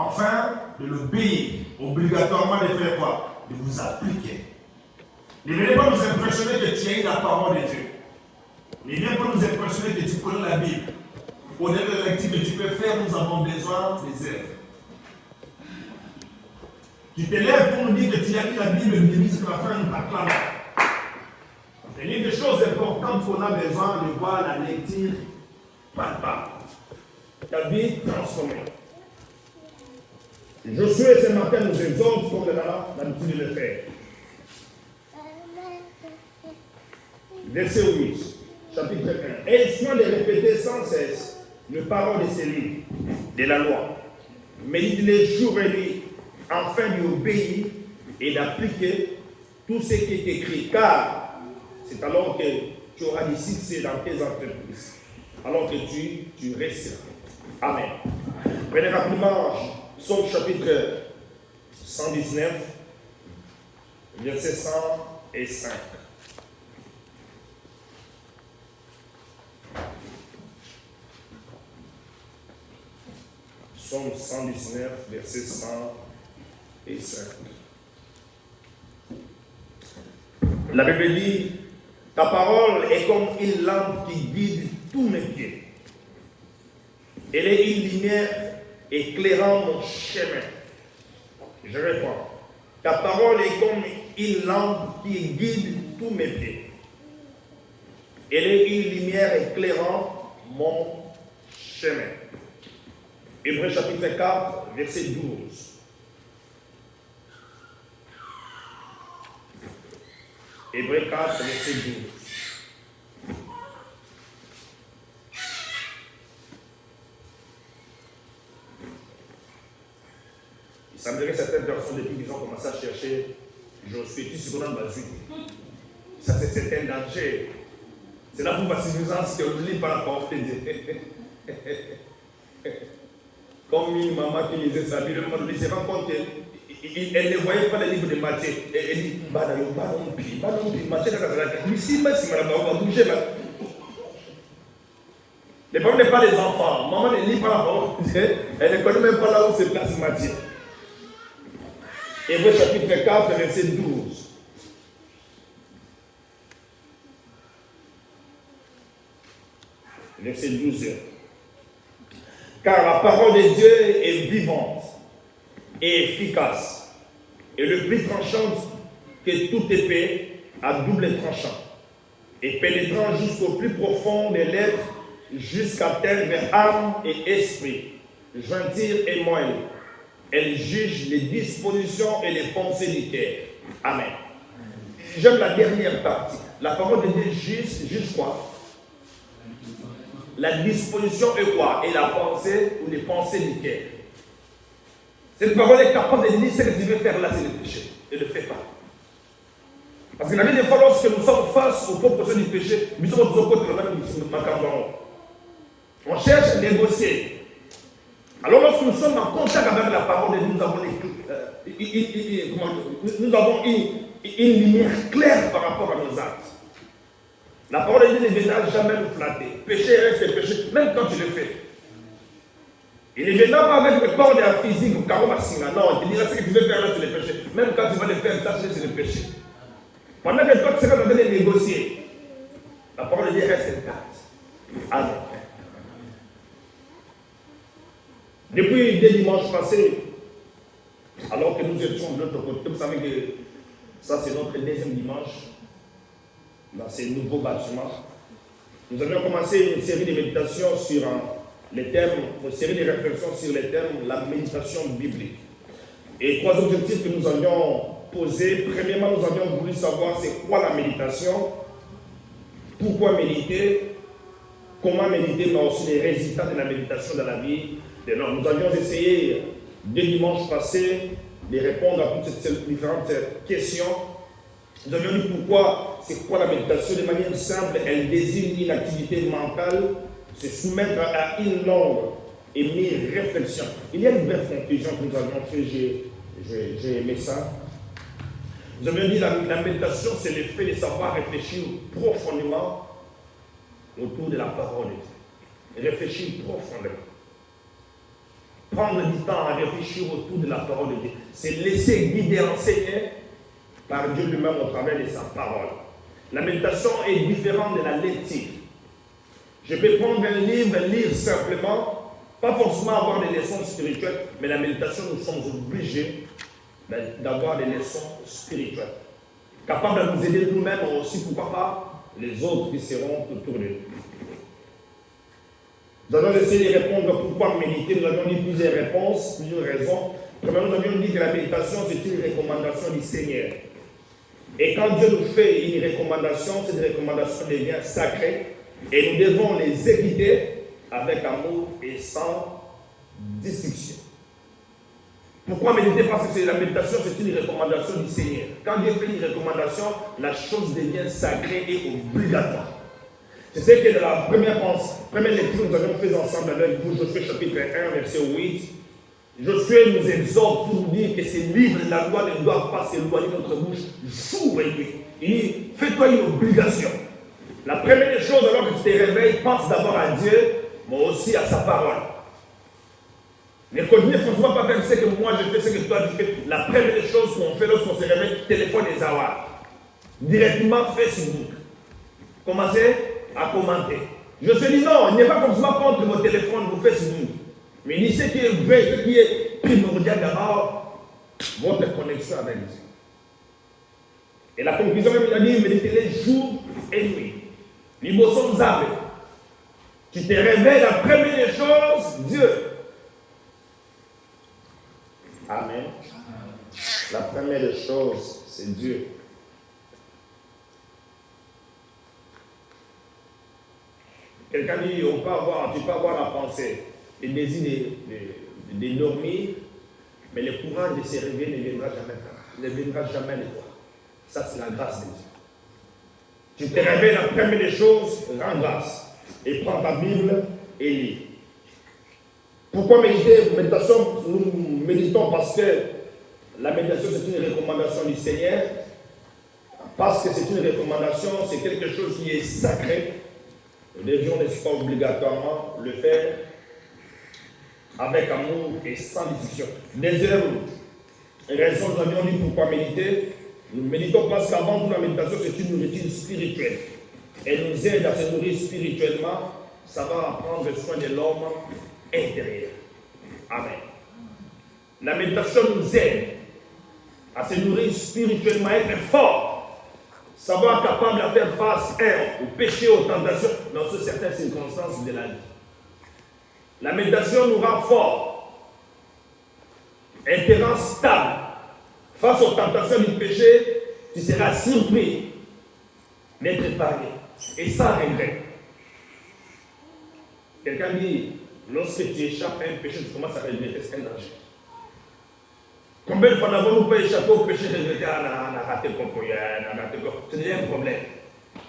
Enfin, de l'obéir. Obligatoirement de faire quoi? De vous appliquer. Ne venez pas nous impressionner que tu as eu la parole de Dieu. Ne venez pas nous impressionner que tu connais la Bible. Au-delà de l'activité que tu peux faire, nous avons besoin des œuvres. Tu te lèves pour nous dire que tu as lu la Bible, une mise que la fin nous acclame. C'est l'une des choses importantes qu'on a besoin de voir la lecture palpable. Ta vie transformée. Josué, ce matin, nous exhorte comme on a l'habitude de le faire. Verset 8, chapitre 1. Et soin de répéter sans cesse les paroles de ces livres, de la loi. Médite-les jour et nuit, afin d'obéir et d'appliquer tout ce qui est écrit. Car c'est alors que tu auras du succès dans tes entreprises. Alors que tu resteras. Amen. Prenez rapidement Psaume chapitre 119, versets 105. Psaume 119, verset 105. La Bible dit, ta parole est comme une lampe qui guide tous mes pieds. Elle est une lumière éclairant mon chemin. Je réponds, ta parole est comme une lampe qui guide tous mes pieds. Elle est une lumière éclairant mon chemin. Hébreux chapitre 4, verset 12. Hébreux 4, verset 12. Il semblerait que certaines personnes, depuis qu'ils ont commencé à chercher Josué, tout ce qu'on a basé. Ça, c'est un danger. C'est là pour ma suffisance que on lit par la parole de Dieu. Comme une maman qui lisait sa Bible, elle ne se rend compte qu'elle ne voyait pas le livre de Matthieu. Elle dit, Matthieu, ici, on va bouger. Les parents n'est pas les enfants. Maman ne lit pas la parole de Dieu. Elle ne connaît même pas là où se place Matthieu. Hébreux chapitre 4, verset 12. Verset 12. Car la parole de Dieu est vivante et efficace, et le plus tranchante que toute épée à double tranchant, et pénétrant jusqu'au plus profond des lettres, jusqu'à atteindre âme et esprit, jointure et moelle. Elle juge les dispositions et les pensées du cœur. Amen. J'aime la dernière partie. La parole de Dieu juge quoi? La disposition est quoi? Et la pensée ou les pensées du cœur. Cette parole est capable de dire ce que tu veux faire là, c'est le péché. Et ne le fais pas. Parce que la vie des fois, lorsque nous sommes face aux propositions du péché, nous sommes tous au côté de la même. On cherche à négocier. Alors lorsque nous sommes en contact avec la parole de Dieu, nous avons une lumière claire par rapport à nos actes. La parole de Dieu ne viendra jamais nous flatter. Péché reste péché, même quand tu le fais. Il ne viendra pas avec le corps de la physique ou carreau massinga. Non, il te dira ce que tu veux faire là, c'est le péché. Même quand tu vas le faire, ça c'est le péché. Pendant que toi tu seras en train de négocier, la parole de Dieu reste intacte. Amen. Depuis dès dimanche passé, alors que nous étions de l'autre côté, vous savez que ça c'est notre deuxième dimanche dans ces nouveaux bâtiments. Nous avions commencé une série de méditations sur les thèmes, une série de réflexions sur les thèmes, la méditation biblique. Et trois objectifs que nous avions posés. Premièrement, nous avions voulu savoir c'est quoi la méditation, pourquoi méditer, comment méditer, mais aussi les résultats de la méditation dans la vie de l'homme. Nous avions essayé, dès dimanche passé, de répondre à toutes ces différentes questions. Nous avions dit pourquoi, c'est quoi la méditation? De manière simple, elle désigne une activité mentale, se soumettre à une longue et mûre réflexion. Il y a une belle conclusion que nous avions fait, j'ai aimé ça. Nous avions dit la méditation, c'est le fait de savoir réfléchir profondément autour de la parole de Dieu. Réfléchir profondément. prendre du temps à réfléchir autour de la parole de Dieu. C'est laisser guider, enseigner par Dieu lui-même au travers de sa parole. La méditation est différente de la lecture. Je peux prendre un livre, lire simplement, pas forcément avoir des leçons spirituelles, mais la méditation, nous sommes obligés d'avoir des leçons spirituelles. Capables de nous aider nous-mêmes, mais aussi, pourquoi pas, les autres qui seront autour de nous. Nous allons essayer de répondre pourquoi méditer. Nous avons dit plusieurs réponses, plusieurs raisons. Premièrement, nous avions dit que la méditation, c'est une recommandation du Seigneur. Et quand Dieu nous fait une recommandation, cette recommandation devient sacrée. Et nous devons les éviter avec amour et sans distinction. Pourquoi méditer? Parce que la méditation, c'est une recommandation du Seigneur. Quand Dieu fait une recommandation, la chose devient sacrée et obligatoire. C'est ce que dans la première lecture, nous avons fait ensemble avec vous, Josué chapitre 1, verset 8. Josué nous exhorte pour nous dire que ces livres de la loi ne doivent pas s'éloigner de notre bouche jour et nuit. Il dit, fais-toi une obligation. La première des choses, alors que tu te réveilles, pense d'abord à Dieu, mais aussi à sa parole. Ne continue franchement pas faire ce que moi je fais, ce que toi tu fais. La première des choses qu'on fait lorsqu'on se réveille, téléphone et Zawar. Directement Facebook. Commencez à commenter. Je te dis non, il n'est pas forcément contre mon téléphone, vos Facebook. Mais il dit ce qui est vrai, ce qui est primordial d'abord, votre connexion avec Dieu. Et la conclusion, il a dit, méditez-les jour et nuit. L'immotion zabe. Tu te réveilles, la première des choses, Dieu. Amen. La première des choses, c'est Dieu. Quelqu'un dit, tu peux avoir la pensée, le désir de dormir, mais le courage de se réveiller ne viendra jamais de toi. Ça, c'est la grâce de Dieu. Tu te réveilles, la première des choses, rends grâce. Et prends ta Bible et lis. Pourquoi méditer? Méditation, nous méditons parce que la méditation, c'est une recommandation du Seigneur. Parce que c'est une recommandation, c'est quelque chose qui est sacré. Nous devions, n'est-ce pas, obligatoirement le faire avec amour et sans discussion. Deuxième raison, nous avions dit pourquoi méditer. Nous méditons parce qu'avant tout, la méditation, c'est une nourriture spirituelle. Elle nous aide à se nourrir spirituellement. Ça va prendre soin de l'homme intérieur. Amen. La méditation nous aide à se nourrir spirituellement, à être fort, savoir capable de faire face au péché, aux tentations dans certaines circonstances de la vie. La méditation nous rend fort, elle te rend stable. Face aux tentations du péché, tu seras surpris d'être épargné et sans regret. Quelqu'un dit, lorsque tu échappes à un péché, tu commences à regretter, c'est un danger. Combien de fois n'avons-nous pas échappé au péché, regretter, on a raté le ce n'est un problème.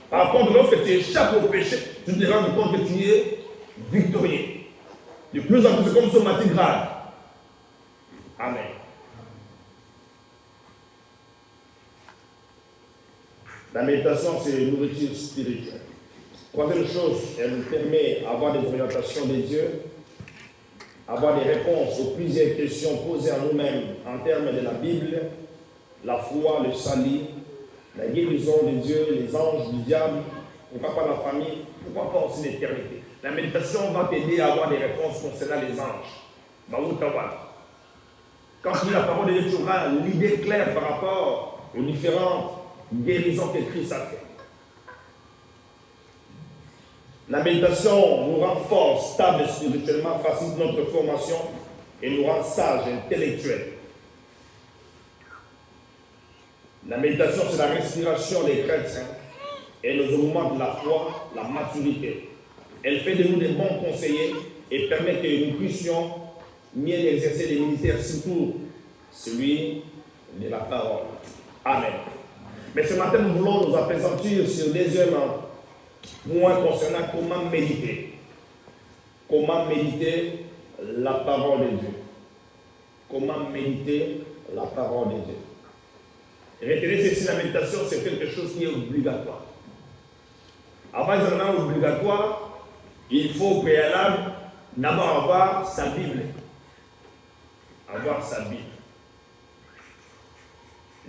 Par contre, lorsque tu échappes au péché, tu te rends compte que tu es victorieux. De plus en plus, c'est comme ce matin grave. Amen. La méditation, c'est une nourriture spirituelle. Troisième chose, elle nous permet d'avoir des orientations de Dieu, avoir des réponses aux plusieurs questions posées à nous-mêmes en termes de la Bible, la foi, le salut, la guérison de Dieu, les anges, du diable, pourquoi pas la famille, pourquoi pas aussi l'éternité. La méditation va t'aider à avoir des réponses concernant les anges. Quand tu lis la parole de Dieu, tu auras l'idée claire par rapport aux différentes guérisons que Christ a fait. La méditation nous rend fort, stable spirituellement, facilite notre formation et nous rend sages, intellectuels. La méditation, c'est la respiration des chrétiens et nous augmente la foi, la maturité. Elle fait de nous des bons conseillers et permet que nous puissions mieux exercer les ministères, surtout celui de la parole. Amen. Mais ce matin, nous voulons nous appesantir sur le deuxième point concernant comment méditer. Comment méditer la parole de Dieu. Comment méditer la parole de Dieu. Retenez ceci, la méditation, c'est quelque chose qui est obligatoire. Avant d'être obligatoire, il faut au préalable d'abord avoir sa Bible. avoir sa Bible.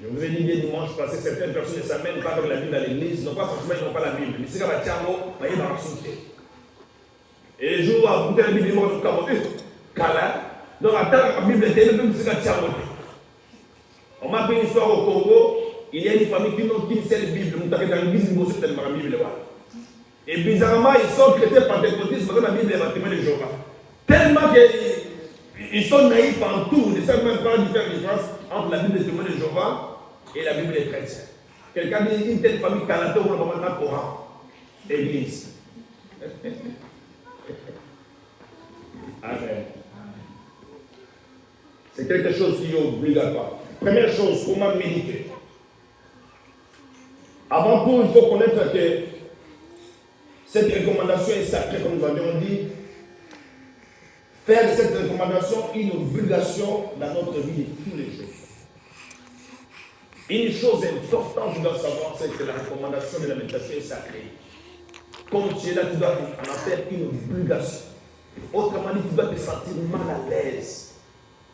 Je vous ai dit dès dimanche passé, certaines personnes ne s'amènent pas avec la Bible à l'église, non pas forcément ils n'ont pas la Bible, mais c'est comme un tiamo, ils vont en souter. Et les jours où vous avez la Bible, ils vont comme Kala, donc attends la Bible était même si c'est un tiamo. On m'a fait une histoire au Congo, il y a une famille qui n'ont qu'une seule Bible, nous avons dans l'église, nous avons tellement la Bible. Et bizarrement, ils sont chrétiens pentecôtistes, parce que la Bible est bâtiment de Jéhovah. Tellement qu'ils sont naïfs en tout, ils ne savent même pas faire la différence entre la Bible des témoins de Jéhovah et la Bible des chrétiens. Quelqu'un dit une telle famille canadienne, on va maintenant Coran, Église. Amen. C'est quelque chose qui est obligatoire. Première chose, comment méditer? Avant tout, il faut connaître que cette recommandation est sacrée, comme nous avions dit. Faire de cette recommandation une obligation dans notre vie de tous les jours. Une chose importante que tu dois savoir, c'est que la recommandation de la méditation est sacrée. Comme tu es là, tu dois en faire une obligation. Autrement dit, tu dois te sentir mal à l'aise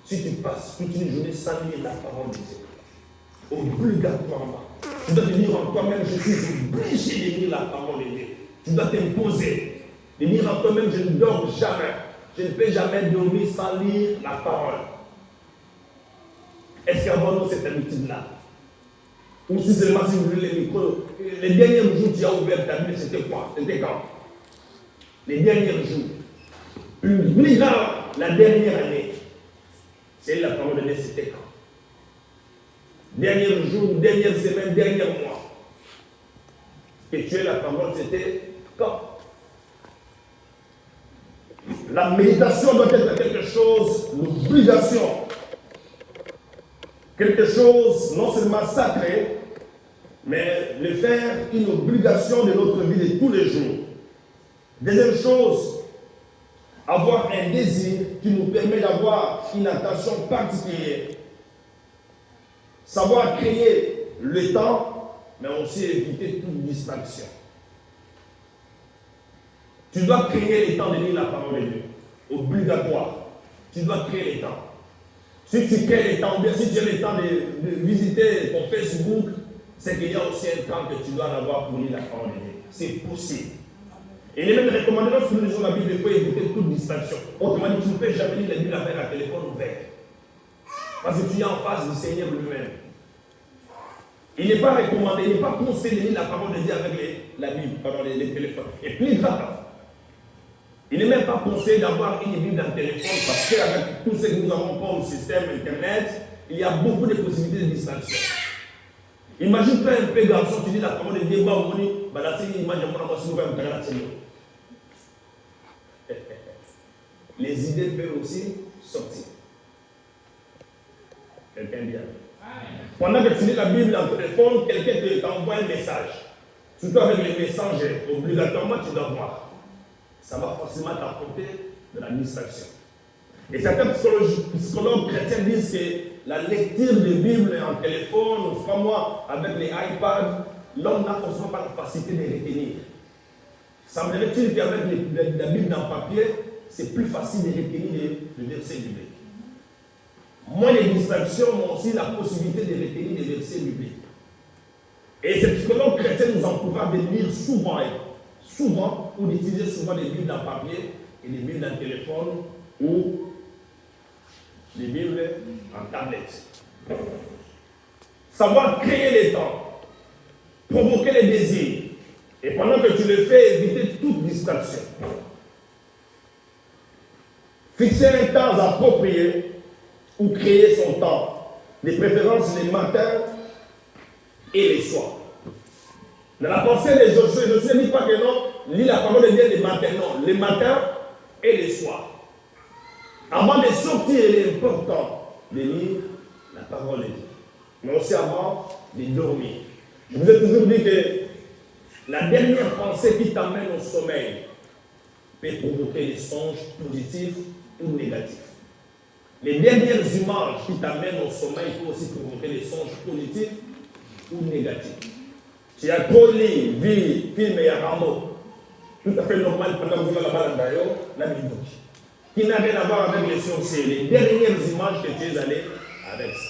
si tu passes toute une journée sans lire la parole de Dieu. Obligatoirement. Tu dois te dire en toi-même, je suis obligé de lire la parole de Dieu. Tu dois t'imposer. De dire en toi-même, je ne dors jamais. Je ne peux jamais dormir sans lire la parole. Est-ce qu'avons-nous cette habitude-là? Ou si seulement si vous voulez les micros, les derniers jours tu as ouvert ta Bible, c'était quoi? C'était quand? Les derniers jours. Plus grave, la dernière année. C'est la parole de Dieu, c'était quand? Dernier jour, dernière semaine, dernier mois. Que tu es la parole, c'était quand? La méditation doit être quelque chose, l'obligation. Quelque chose non seulement sacré, mais le faire une obligation de notre vie de tous les jours. Deuxième chose, avoir un désir qui nous permet d'avoir une attention particulière. Savoir créer le temps, mais aussi éviter toute distraction. Tu dois créer le temps de lire la parole de Dieu. Obligatoire. Tu dois créer le temps. Si tu crées le temps, ou bien si tu as le temps de visiter ton Facebook, c'est qu'il y a aussi un temps que tu dois en avoir pour lire la parole de Dieu. C'est possible. Et il est même recommandé lorsque nous lisons la Bible, il faut éviter toute distraction. Autrement dit, tu ne peux jamais lire la Bible avec un téléphone ouvert. Parce que tu es en face du Seigneur lui-même. Il n'est pas recommandé, il n'est pas conseillé de lire la parole de Dieu avec la Bible, pardon, les téléphones. Et plus grave, il n'est même pas conseillé d'avoir une Bible dans le téléphone parce qu'avec tout ce que nous avons pas au système Internet, il y a beaucoup de possibilités de distraction. Imagine-toi un peu garçon, tu dis la parole de Dieu, les idées peuvent aussi sortir. Quelqu'un dit amen. Pendant que tu lis la Bible dans le téléphone, quelqu'un t'envoie un message. Surtout avec les messages, obligatoirement tu dois voir. Ça va forcément t'apporter de la distraction. Et certains psychologues chrétiens disent que la lecture de Bible en téléphone, ou pas moi, avec les iPads, l'homme n'a forcément pas la facilité de retenir. Semblerait-il qu'avec la Bible dans papier, c'est plus facile de retenir les versets bibliques. Moins de distractions, mais aussi la possibilité de retenir les versets bibliques. Et ces psychologues chrétiens nous encouragent de lire souvent, ou d'utiliser souvent des Bibles en papier et des Bibles en téléphone ou des Bibles en tablette. Savoir créer les temps, provoquer les désirs, et pendant que tu le fais, éviter toute distraction. Fixer un temps approprié ou créer son temps, de préférence les matins et les soirs. Dans la pensée de Josué ne dit pas que non, lis la parole de Dieu les matins, non, les matins et les soirs. Avant de sortir, il est important de lire la parole de Dieu, mais aussi avant de dormir. Je vous ai toujours dit que la dernière pensée qui t'amène au sommeil peut provoquer des songes positifs ou négatifs. Les dernières images qui t'amènent au sommeil peuvent aussi provoquer des songes positifs ou négatifs. Tu as trop lu, vu, film et rameau. Tout à fait normal pendant que vous allez là-bas, la minute. qui n'a rien à voir avec les sorciers, les dernières images que tu es allé avec ça.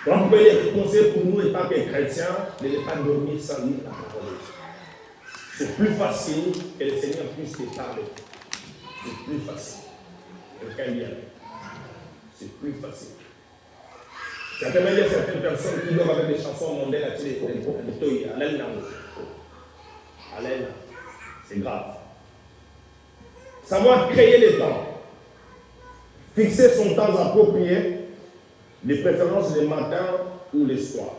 Donc, vous pouvez les conseiller pour nous, étant que chrétiens, de ne pas dormir sans lire la parole de Dieu. C'est plus facile que le Seigneur puisse te parler. C'est plus facile. Quelqu'un dit c'est plus facile. Certainement, il y a certaines personnes qui doivent avec des chansons mondaines à tirer Alain, c'est grave. Savoir créer les temps. Fixer son temps approprié, de préférence le matin ou le soir.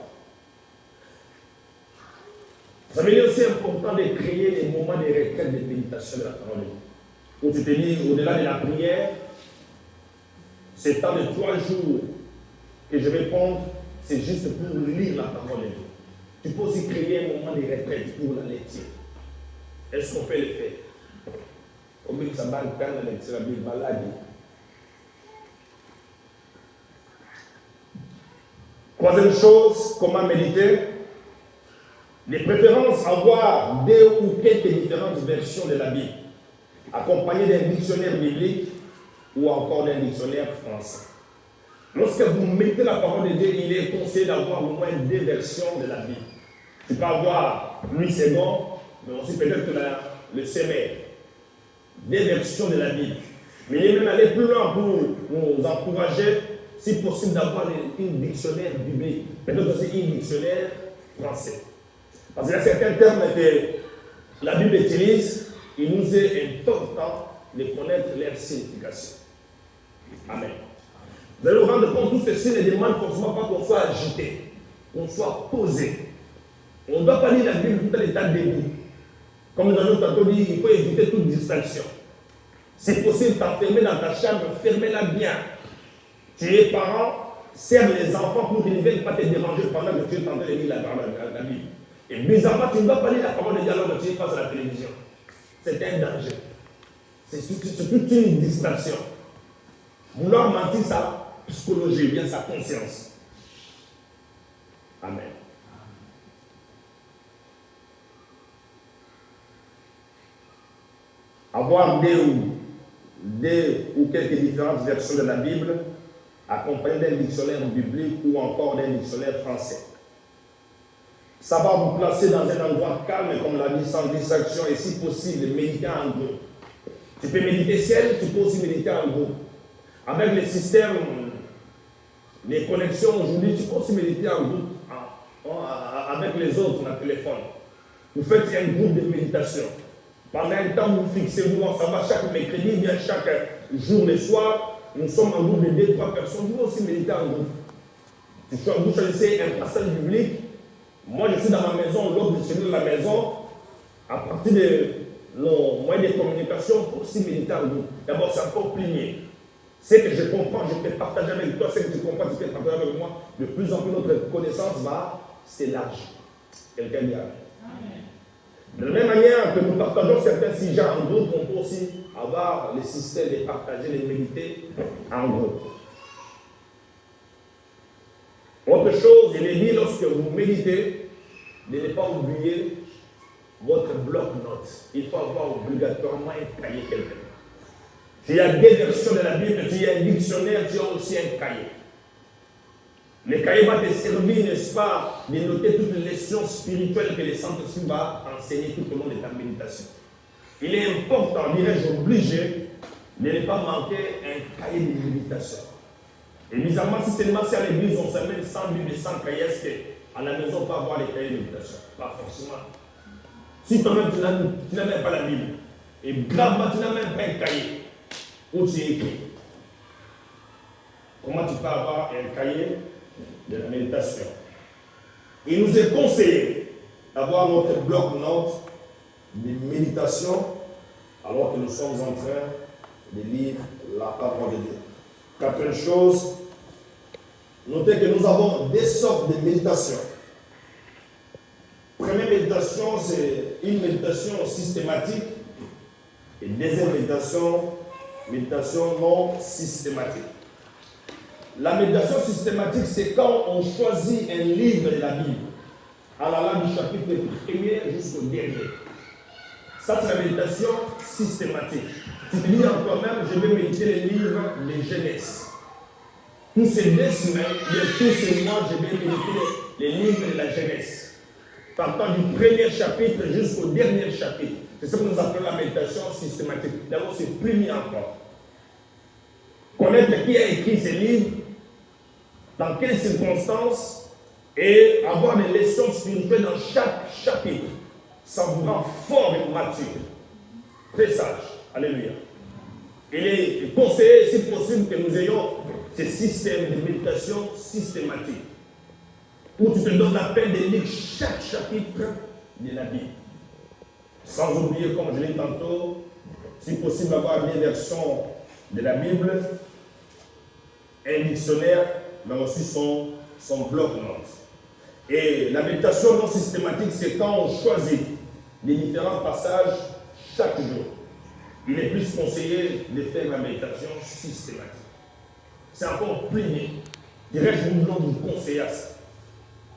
Ça veut dire aussi important de créer les moments de retraite de méditation de la parole de Dieu. Où tu te dis, au-delà de la prière, c'est temps de 3 jours que je vais prendre, c'est juste pour lire la parole de Dieu. Tu peux aussi créer un moment de retraite pour la lecture. Est-ce qu'on peut le faire? Comme ça va le faire, la lecture, la Bible malade. Troisième chose, comment méditer? De préférence, avoir 2 ou quelques différentes versions de la Bible, accompagnées d'un dictionnaire biblique ou encore d'un dictionnaire français. Lorsque vous mettez la parole de Dieu, il est conseillé d'avoir au moins 2 versions de la Bible. Tu peux avoir Louis II, mais aussi peut-être le Semeur. 2 versions de la Bible. Mais il est même allé plus loin pour nous encourager, si possible, d'avoir un dictionnaire biblique, peut-être aussi un dictionnaire français. Parce qu'il y a certains termes que la Bible utilise, il nous est important de connaître leur signification. Amen. Vous allez vous rendre compte que tout ceci ne demande forcément pas qu'on soit agité, qu'on soit posé. On ne doit pas lire la Bible tout à l'état debout. Comme nous avons tantôt dit, il faut éviter toute distraction. C'est possible t'enfermer dans ta chambre, fermez-la bien. Tu es parent, serve les enfants pour qu'ils ne viennent pas te déranger pendant que tu es en train de lire la Bible. Et bizarrement, tu ne dois pas lire la parole de Dieu alors que tu es face à la télévision. C'est un danger. C'est toute une distraction. Vouloir mentir sa psychologie, bien sa conscience. Amen. Avoir deux ou quelques différentes versions de la Bible, accompagnées d'un dictionnaire biblique ou encore d'un dictionnaire français. Savoir vous placer dans un endroit calme, comme l'a dit, sans distraction et si possible, méditer en groupe. Tu peux méditer seul, tu peux aussi méditer en groupe. Avec les systèmes, les connexions aujourd'hui, tu peux aussi méditer en groupe avec les autres dans le téléphone. Vous faites un groupe de méditation. Pendant un temps, vous fixez-vous, on s'en va chaque mercredi, bien chaque jour, le soir. Nous sommes en groupe de 2-3 personnes. Vous pouvez aussi méditer en groupe. Vous choisissez un passage biblique. Moi, je suis dans ma maison, l'autre est chez nous dans la maison. À partir de nos moyens de communication, pour aussi méditer en groupe. D'abord, c'est encore plus mieux. Ce que je comprends, je peux partager avec toi. Ce que tu comprends, tu peux partager avec moi. De plus en plus, notre connaissance va s'élargir. Quelqu'un dit Amen. De la même manière que nous partageons certains sujets en groupe, on peut aussi avoir le système de partager, de méditer en groupe. Autre chose, il est dit lorsque vous méditez, de ne pas oublier votre bloc-notes. Il faut avoir obligatoirement un cahier quelque part. S'il y a 2 versions de la Bible, s'il y a un dictionnaire, tu as aussi un cahier. Le cahier va te servir, n'est-ce pas, de noter toutes les leçons spirituelles que le Saint-Esprit va enseigner tout au long de ta méditation. Il est important, dirais-je, obligé, de ne pas manquer un cahier de méditation. Et bizarrement, si seulement si à l'église on s'amène 100 Bibles et 100 cahiers, est-ce qu'à la maison on peut avoir les cahiers de méditation? Pas forcément. Si toi-même tu n'as même pas la Bible, et gravement tu n'as même pas un cahier où tu es écrit, comment tu peux avoir un cahier de la méditation? Il nous est conseillé d'avoir notre bloc-notes de méditation alors que nous sommes en train de lire la parole de Dieu. Quatrième chose, notez que nous avons 2 sortes de méditation. Première méditation, c'est une méditation systématique. Et deuxième méditation non systématique. La méditation systématique, c'est quand on choisit un livre de la Bible, allant du chapitre 1er jusqu'au dernier. Ça, c'est la méditation systématique. Tu te dis en toi-même, je vais méditer les livres de jeunesse. Tous ces 2 semaines, tous ces mois, je vais méditer les livres de la jeunesse. Partant du premier chapitre jusqu'au dernier chapitre. C'est ce que nous appelons la méditation systématique. D'abord, c'est premier encore. Connaître qui a écrit ces livres, dans quelles circonstances, et avoir des leçons spirituelles dans chaque chapitre. Ça vous rend fort et mature. Très sage. Alléluia. Il est conseillé, si possible, que nous ayons ces systèmes de méditation systématique, où tu te donnes la peine de lire chaque chapitre de la Bible. Sans oublier, comme je l'ai dit tantôt, si possible, avoir des versions de la Bible, un dictionnaire, mais aussi son bloc-notes. Et la méditation non systématique, c'est quand on choisit les différents passages chaque jour. Il est plus conseillé de faire la méditation systématique. C'est encore plus bien. Dirais-je, nous voulons vous conseiller à ça.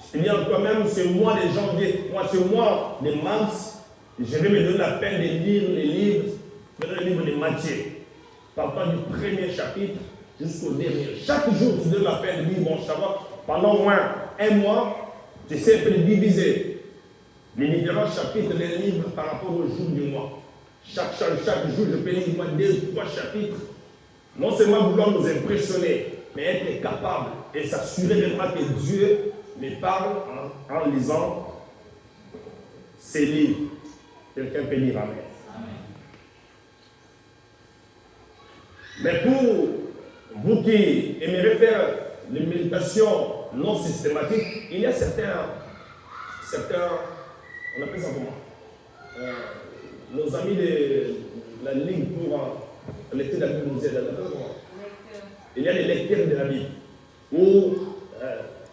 Je te dis en toi-même, c'est moi les janvier, c'est moi les mars, je vais me donner la peine de lire les livres, le livre de Matthieu, partant du premier chapitre jusqu'au dernier. Chaque jour, tu donnes la peine de lire mon savoir. Pendant au moins 1 mois, tu sais un peu diviser les différents chapitres des livres par rapport au jour du mois. Chaque jour, je peux lire au moins 2 ou 3 chapitres. Non seulement vouloir nous impressionner, mais être capable et s'assurer vraiment que Dieu me parle en lisant ces livres. Quelqu'un peut lire Amen. Mais pour vous qui aimeriez faire une méditation non systématique, il y a certains on appelle ça comment? Nos amis de la Ligue pour lecture de la Bible nous aident. Il y a des lecteurs de la Bible où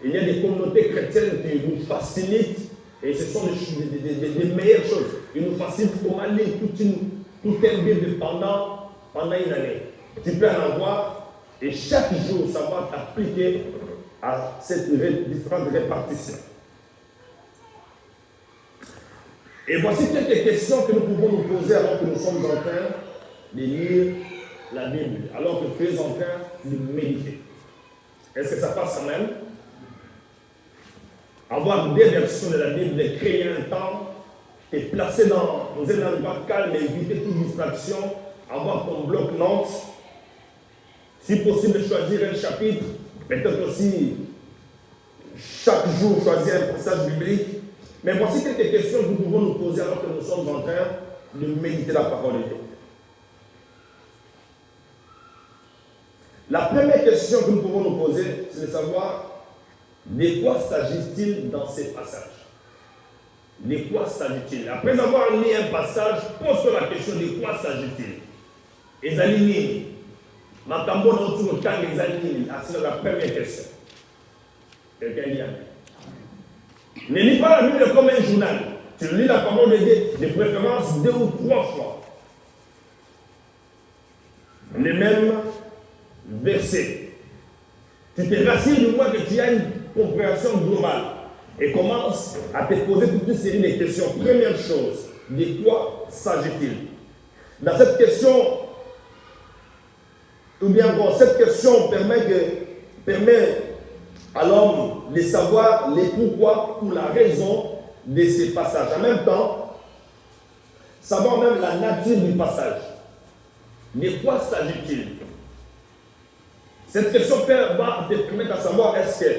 il y a des communautés chrétiennes qui nous facilitent, et ce sont des meilleures choses. Ils nous facilitent comment lire tout un Bible pendant une année. Tu peux en avoir, et chaque jour, ça va t'appliquer à cette différente répartition. Et voici quelques questions que nous pouvons nous poser alors que nous sommes en train de lire la Bible, alors que tu es en train de méditer. Est-ce que ça passe quand même? Avoir des versions de la Bible, de créer un temps, te placer dans un endroit calme et éviter toute distraction, avoir ton bloc-notes, si possible choisir un chapitre, peut-être aussi chaque jour choisir un passage biblique. Mais voici quelques questions que nous pouvons nous poser alors que nous sommes en train de méditer la parole de Dieu. La première question que nous pouvons nous poser, c'est de savoir de quoi s'agit-il dans ces passages. De quoi s'agit-il? Après avoir lu un passage, pose-toi la question de quoi s'agit-il. Ezalini, Makambo dans tout le temps, Ezalini, c'est la première question. Quelqu'un dit Amen. Ne lis pas la Bible comme un journal. Tu lis la parole de Dieu, de préférence 2 ou 3 fois. Les mêmes versets. Tu te rassures du moins que tu as une compréhension globale et commence à te poser toute une série de questions. Première chose, de quoi s'agit-il? Dans cette question, ou bien bon, cette question permet à l'homme de savoir les pourquoi ou la raison de ces passages. En même temps, savoir même la nature du passage. De quoi s'agit-il? Cette question va te permettre de savoir est-ce que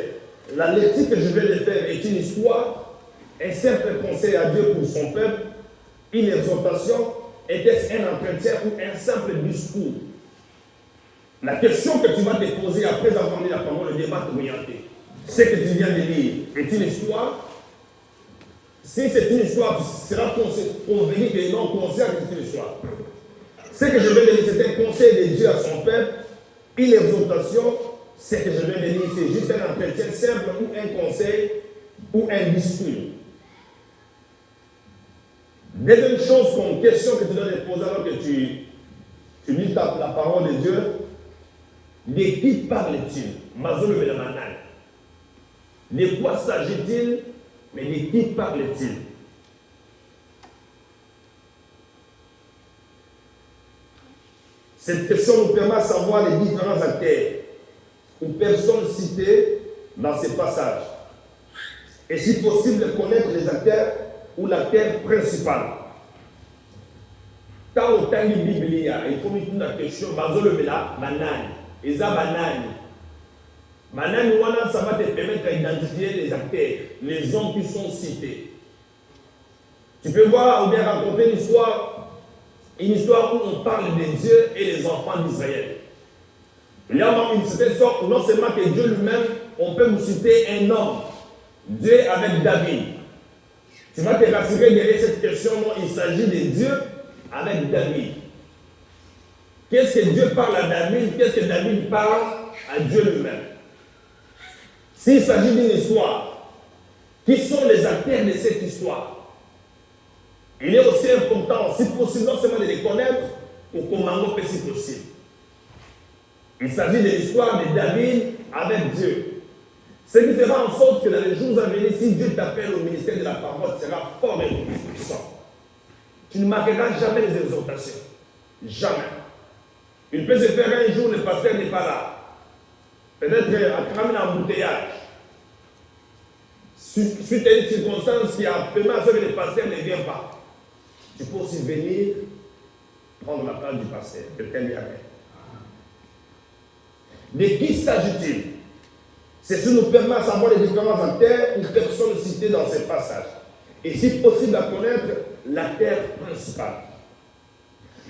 la lecture que je vais faire est une histoire, un simple conseil à Dieu pour son peuple, une exhortation, est-ce un entretien ou un simple discours? La question que tu vas te poser après avoir lu la parole de Dieu va t'orienter. Ce que tu viens de lire est une histoire. Si c'est une histoire, tu seras convenu que non conscient que c'est une histoire. Ce que je vais te lire, c'est un conseil de Dieu à son peuple, une exhortation. Ce que je vais te lire, c'est juste un entretien simple ou un conseil ou un discours. Deuxième chose comme question que tu dois te poser alors que tu lis la parole de Dieu, de qui parle-t-il? Mazolo Belamanal. De quoi s'agit-il? Mais de qui parle-t-il? Cette question nous permet de savoir les différents acteurs ou personnes citées dans ces passages. Et si possible, de connaître les acteurs ou l'acteur principal. Quand au temps du Bible, il faut mettre une question, banane. Et ça, banane. Banane, ça va te permettre d'identifier les acteurs, les hommes qui sont cités. Tu peux voir ou bien raconter une histoire où on parle de Dieu et les enfants d'Israël. Il y a une certaine sorte, non seulement que Dieu lui-même, on peut vous citer un homme, Dieu avec David. Tu vas te rassurer derrière cette question, non, il s'agit de Dieu avec David. Qu'est-ce que Dieu parle à David? Qu'est-ce que David parle à Dieu lui-même? S'il s'agit d'une histoire, qui sont les acteurs de cette histoire? Il est aussi important, si possible, non seulement de les connaître, ou comment si possible. Il s'agit de l'histoire de David avec Dieu. Ce qui fera en sorte que dans les jours à venir, si Dieu t'appelle au ministère de la parole, tu seras fort et puissant. Tu ne manqueras jamais les exhortations. Jamais. Il peut se faire un jour, le pasteur n'est pas là. Peut-être à cramer l'embouteillage. Suite à une circonstance qui a permis à ce que le pasteur ne vient pas. Tu peux aussi venir prendre la place du pasteur. Quelqu'un dit amen. De qui s'agit-il? Ceci nous permet de savoir les différents acteurs ou personnes citées dans ces passages. Et si possible, à connaître l'acteur principal.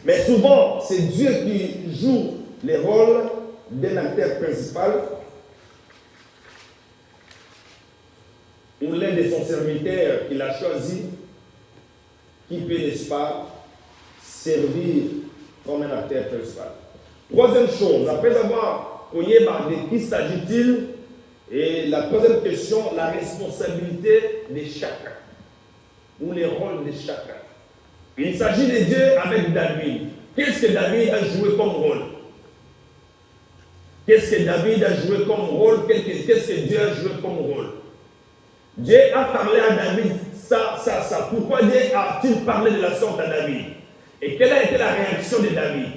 Mais souvent, c'est Dieu qui joue les rôles d'un acteur principal ou l'un de son serviteur qu'il a choisi qui peut, n'est-ce pas, servir comme un acteur principal. Troisième chose, après avoir connu de qui s'agit-il, et la troisième question, la responsabilité de chacun, ou les rôles de chacun. Il s'agit de Dieu avec David. Qu'est-ce que David a joué comme rôle? Qu'est-ce que David a joué comme rôle? Qu'est-ce que Dieu a joué comme rôle? Dieu a parlé à David ça. Pourquoi Dieu a-t-il parlé de la sorte à David? Et quelle a été la réaction de David?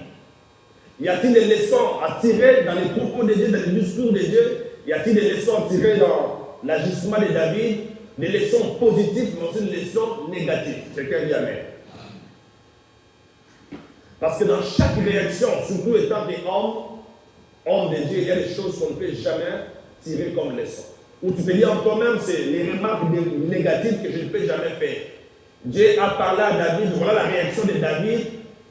Y a-t-il des leçons à tirer dans les propos de Dieu, dans le discours de Dieu? Y a-t-il des leçons à tirer dans l'agissement de David? Des leçons positives, mais aussi des leçons négatives. Quelqu'un dit amen. Parce que dans chaque réaction, surtout étant des hommes de Dieu, il y a des choses qu'on ne peut jamais tirer comme leçon. Ou tu peux dire en toi-même, c'est les remarques négatives que je ne peux jamais faire. Dieu a parlé à David, voilà la réaction de David.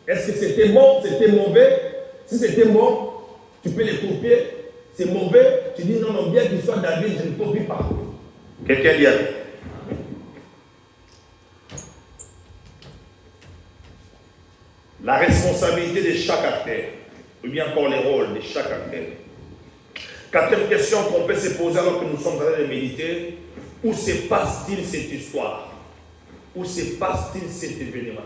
Est-ce que c'était bon, c'était mauvais? Si c'était bon, tu peux les copier. C'est mauvais, tu dis non, bien qu'il soit David, je ne copie pas. Quelqu'un dit amen. La responsabilité de chaque acteur, ou bien encore les rôles de chaque acteur. Quatrième question qu'on peut se poser alors que nous sommes en train de méditer, où se passe-t-il cette histoire? Où se passe-t-il cet événement?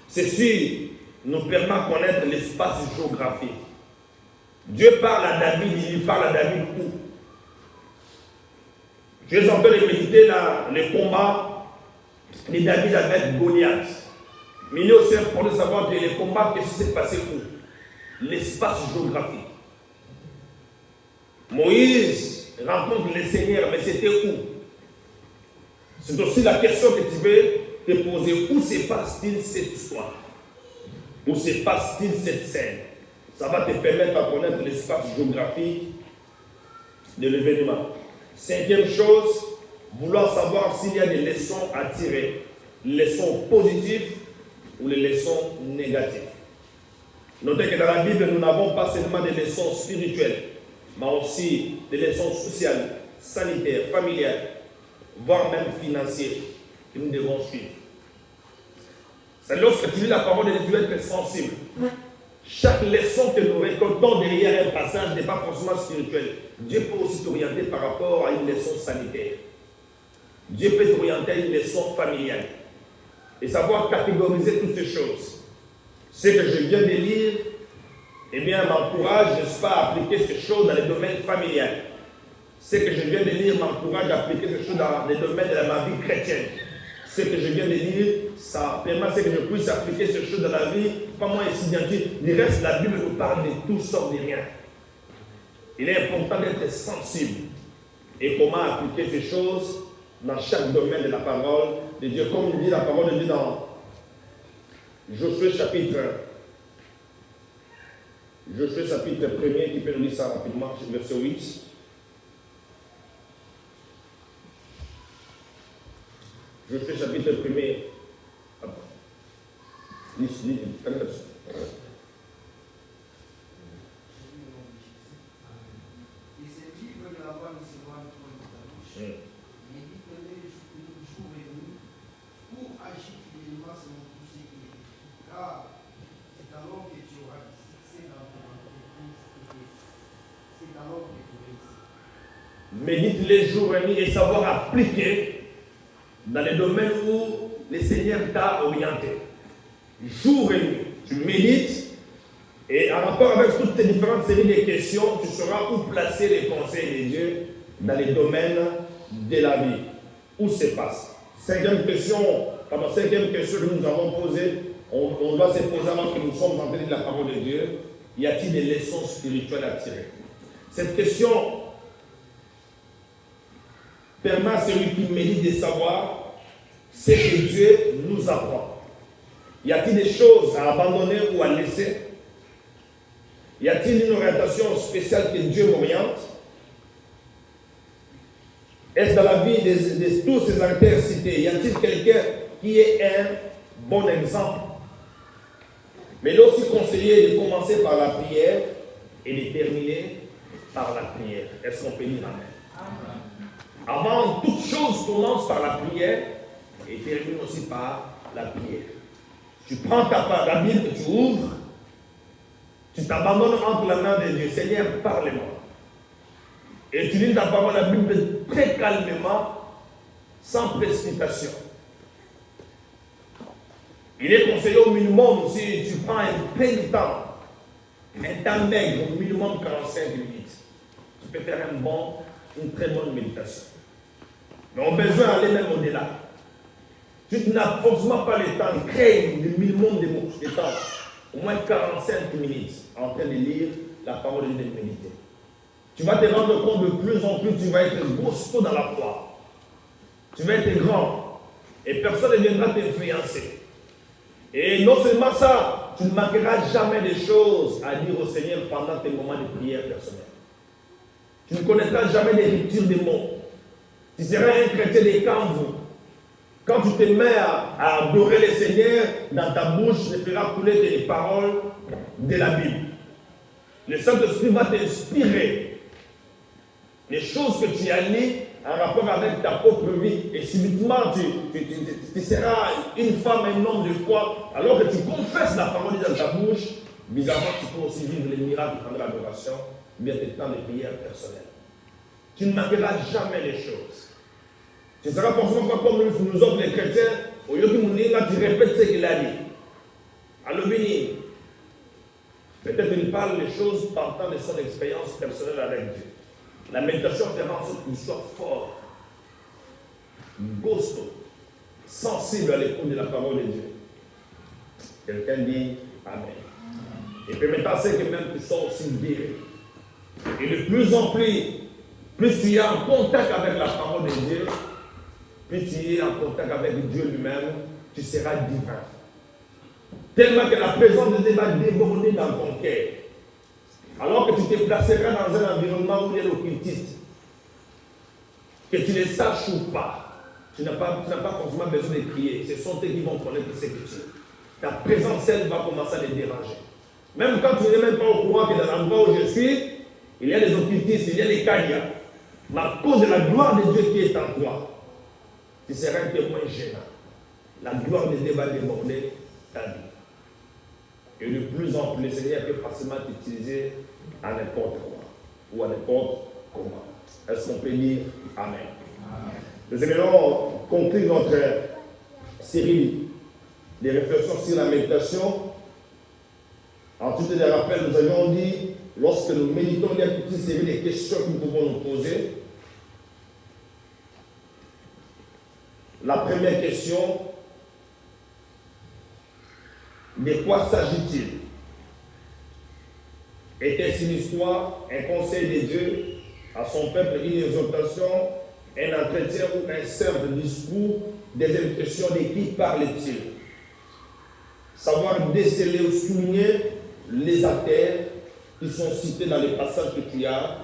Ceci nous permet de connaître l'espace géographique. Dieu parle à David, il parle à David où? Je suis en train de méditer le combat de David avec Goliath. Mais il est aussi important de savoir que les combats, qu'est-ce qui s'est passé où? L'espace géographique. Moïse rencontre le Seigneur, mais c'était où? C'est aussi la question que tu veux te poser. Où se passe-t-il cette histoire? Où se passe-t-il cette scène? Ça va te permettre de connaître l'espace géographique de l'événement. Cinquième chose, vouloir savoir s'il y a des leçons à tirer. Leçons positives ou les leçons négatives. Notez que dans la Bible, nous n'avons pas seulement des leçons spirituelles, mais aussi des leçons sociales, sanitaires, familiales, voire même financières, que nous devons suivre. C'est lorsque tu lis la parole de Dieu, tu dois être sensible. Chaque leçon que nous récoltons derrière un passage n'est pas forcément spirituel. Dieu peut aussi t'orienter par rapport à une leçon sanitaire. Dieu peut t'orienter à une leçon familiale. Et savoir catégoriser toutes ces choses. Ce que je viens de lire, eh bien, m'encourage, n'est-ce pas, à appliquer ces choses dans le domaine familial. Ce que je viens de lire m'encourage à appliquer ces choses dans le domaine de ma vie chrétienne. Ce que je viens de lire ça permet que je puisse appliquer ces choses dans la vie, pas moi ici identique. Du reste, la Bible nous parle de toutes sortes de rien. Il est important d'être sensible. Et comment appliquer ces choses dans chaque domaine de la parole de Dieu, comme dit la parole de Dieu dans Josué chapitre 1er, qui peut nous lire ça rapidement, verset 8. Josué chapitre 1er. Médite les jours et nuits et savoir appliquer dans les domaines où le Seigneur t'a orienté. Jour et nuit, tu médites et en rapport avec toutes ces différentes séries de questions, tu sauras où placer les conseils de Dieu dans les domaines de la vie. Où se passe. Cinquième question que nous avons posée, on doit se poser avant que nous sommes en train de lire la parole de Dieu. Y a-t-il des leçons spirituelles à tirer? Cette question permet à celui qui médite de savoir ce que Dieu nous apprend. Y a-t-il des choses à abandonner ou à laisser? Y a-t-il une orientation spéciale que Dieu m'oriente? Est-ce dans la vie de tous ces acteurs cités, y a-t-il quelqu'un qui est un bon exemple? Mais il est aussi conseillé de commencer par la prière et de terminer par la prière. Est-ce qu'on peut dire amen? Avant toute chose, commence par la prière et termine aussi par la prière. Tu prends la Bible, tu ouvres, tu t'abandonnes entre la main de Dieu. Seigneur, parle-moi. Et tu lis ta parole, la Bible, très calmement, sans précipitation. Il est conseillé au minimum, si tu prends un peu de temps, un temps maigre, au minimum 45 minutes, tu peux faire une très bonne méditation. Mais on a besoin d'aller même au-delà. Tu n'as forcément pas le temps, crée le minimum de temps, au moins 45 minutes, en train de lire la parole de Dieu et de méditer. Tu vas te rendre compte de plus en plus, tu vas être costaud dans la foi. Tu vas être grand. Et personne ne viendra t'influencer. Et non seulement ça, tu ne manqueras jamais des choses à dire au Seigneur pendant tes moments de prière personnelle. Tu ne connaîtras jamais des ruptures de mots. Tu seras un chrétien de canvas. Quand tu te mets à adorer le Seigneur, dans ta bouche ne fera couler les paroles de la Bible. Le Saint-Esprit va t'inspirer les choses que tu as lues en rapport avec ta propre vie. Et subitement, tu seras une femme, un homme de foi, alors que tu confesses la parole dans ta bouche. Bizarrement, tu peux aussi vivre les miracles pendant l'adoration, bien tes temps de prière personnelle. Tu ne manqueras jamais les choses. Tu ne seras forcément pas comme nous autres les chrétiens, au lieu que tu répètes ce qu'il a dit. Alors, béni. Peut-être qu'il parle des choses partant de son expérience personnelle avec Dieu. La méditation fera en sorte qu'il soit fort, gosto, sensible à l'écoute de la parole de Dieu. Quelqu'un dit Amen. Et puis maintenant, c'est que même qui sont aussi guéris. Et de plus en plus tu es en contact avec la parole de Dieu, plus tu es en contact avec Dieu lui-même, tu seras divin. Tellement que la présence de Dieu va déborder dans ton cœur. Alors que tu te placeras dans un environnement où il y a l'occultiste, que tu ne saches ou pas, tu n'as pas forcément besoin de prier. Ce sont eux qui vont connaître ce que tu es. Ta présence, elle va commencer à les déranger. Même quand tu n'es même pas au courant que dans l'endroit où je suis, il y a des occultistes, il y a des kanyas. Mais à cause de la gloire de Dieu qui est en toi, tu seras un témoin gênant. La gloire de Dieu va déborder ta vie. Et de plus en plus, le Seigneur peut facilement t'utiliser à n'importe quoi ou à n'importe comment. Est-ce qu'on peut dire Amen? Nous allons conclure notre série de réflexions sur la méditation. En tout des rappels, nous avions dit, lorsque nous méditons, il y a toute une série de questions que nous pouvons nous poser. La première question, De quoi s'agit-il? Était-ce une histoire, un conseil de Dieu à son peuple, une exhortation, un entretien ou un simple discours, des impressions de qui parle-t-il? Savoir déceler ou souligner les acteurs qui sont cités dans les passages que tu as.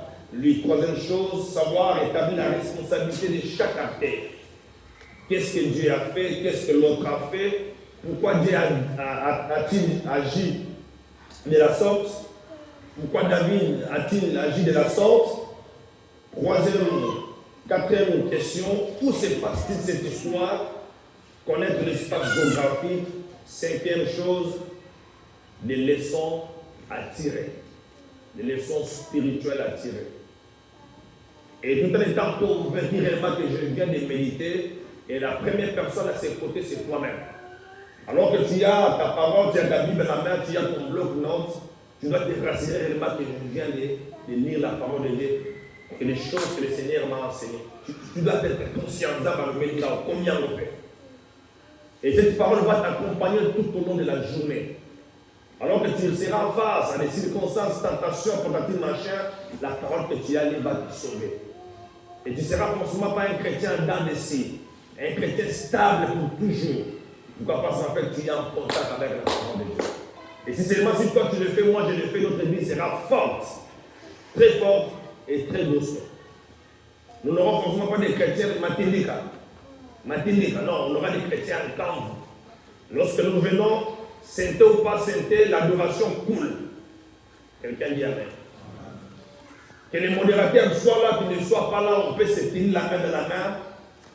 Troisième chose, savoir établir la responsabilité de chaque acteur. Qu'est-ce que Dieu a fait? Qu'est-ce que l'autre a fait? Pourquoi Dieu a-t-il agi de la sorte? Pourquoi David a-t-il agi de la sorte? Quatrième question, où se passe-t-il cette histoire? Connaître l'espace géographique. Cinquième chose, des leçons à tirer, des leçons spirituelles à tirer. Et tout en étant convaincu réellement que je viens de méditer, et la première personne à ses côtés, c'est toi-même. Alors que tu as ta parole, tu as ta Bible à la main, tu as ton bloc-notes, tu dois te rassurer réellement que je viens de lire la parole de Dieu, et les choses que le Seigneur m'a enseignées. Tu dois être conscient d'avoir maintenant combien on fait. Et cette parole va t'accompagner tout au long de la journée. Alors que tu seras face à des circonstances, tentations, tentatives, machin, la parole que tu as va te sauver. Et tu ne seras forcément pas un chrétien dans des signes, un chrétien stable pour toujours. Pourquoi? Parce qu'en fait, tu es en contact avec la parole de Dieu. Et si seulement si toi tu le fais, moi je le fais, notre vie sera forte, très forte et très douce. Nous n'aurons forcément pas des chrétiens matindika. Non, on aura des chrétiens en camp. Lorsque nous venons, sainteté ou pas sainteté, l'adoration coule. Quelqu'un dit Amen. Que les modérateurs soient là, qu'ils ne soient pas là, on peut se tenir la main dans la main.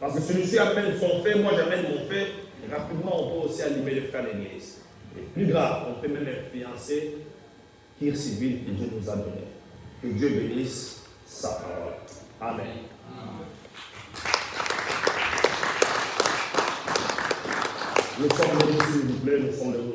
Parce que celui-ci amène son fait, moi j'amène mon fait. Et rapidement, on peut aussi allumer le frère de l'église. Et plus grave, on peut même influencer tir civil que Dieu nous a donné. Que Dieu bénisse sa parole. Amen. Nous sommes debout, s'il vous plaît, nous sommes debout.